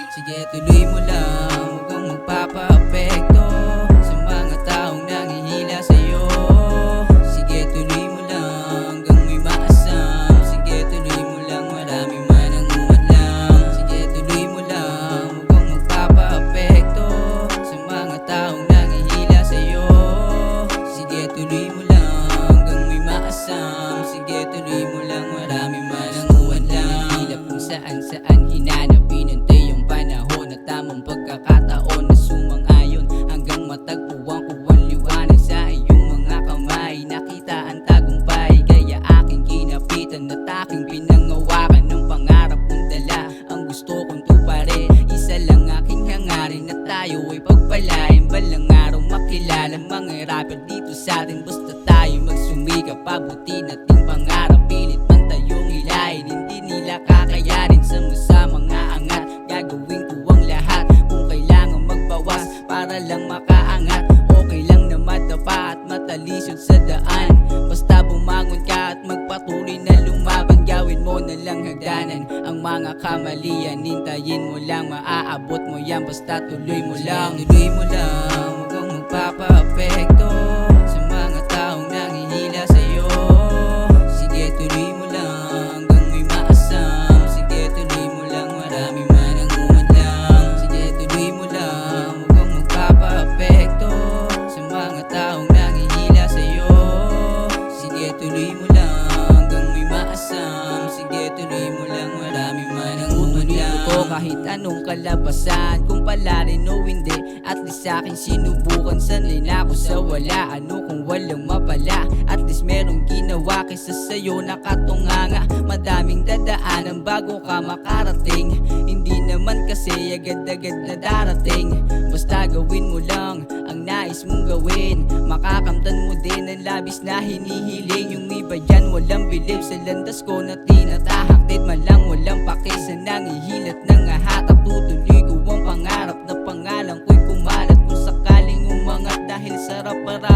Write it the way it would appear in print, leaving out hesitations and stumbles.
Sige tuloy mo lang, huwag kang magpapa-apekto sa mga taong nangihila sa'yo. Sige tuloy mo lang, hanggang may maasam. Sige tuloy mo lang, marami man ang umadlang. Sige tuloy mo lang, huwag kang magpapa-apekto sa mga taong nangihila sa'yo. Sige tuloy mo lang, hanggang may maasam. Sige tuloy mo lang, marami man ang umadlang. Hilap kung saan-saan hinanap, pinantay yung panahon at tamang pagkakataon na sumang-ayon hanggang matagpuan ko ang liwanag sa iyong mga kamay. Nakita ang tagumpay, kaya aking kinapitan at aking pinangawakan ng pangarap kong dala. Ang gusto kong tuparin, isa lang aking hangarin, na tayo ay pagpalain. Balang araw makilala mga rapper dito sa atin, basta tayo magsumikap, pabuti nating pangarap. Pilit man tayong hilahin, hindi nila kakayanin. Sa mga angat, gagawin ko ang lahat. Kung kailangan magbawas para lang makaangat, okay lang na madapa at matalisod sa daan. Basta bumangon ka at magpatuloy na lumaban. Gawin mo na lang hagdanan ang mga kamalian. Hintayin mo lang, maaabot mo yan, basta tuloy mo lang. Tuloy mo lang, huwag kang magpapa-apekto sa mga taong nangihila sa'yo. Sige tuloy mo lang, hanggang may maasam. Sige tuloy mo lang, marami man ang umadlang. Sige tuloy mo lang, huwag kang magpapa-apekto sa mga taong nangihila sa'yo. Sige tuloy mo lang, hanggang may maasam. Sige tuloy mo lang, marami man ang umadlang. Kahit anong kalabasan, kung pala rin o hindi, at least sa'kin sinubukan. Sanay na ako sa wala, ano kung walang mapala. At least merong ginawa kaysa sa'yo nakatunganga. Madaming dadaanan bago ka makarating, hindi naman kasi agad-agad na darating. Basta gawin mo lang ang nais mong gawin, makakamtan mo din ang labis na hinihiling. Yung iba yan walang bilib sa landas ko na tinatahak, dead malang walang pake sa nangihilat ng hatak. Tutuloy ko ang pangarap na pangalan ko'y kumalat. Kung sakaling umangat dahil sarap para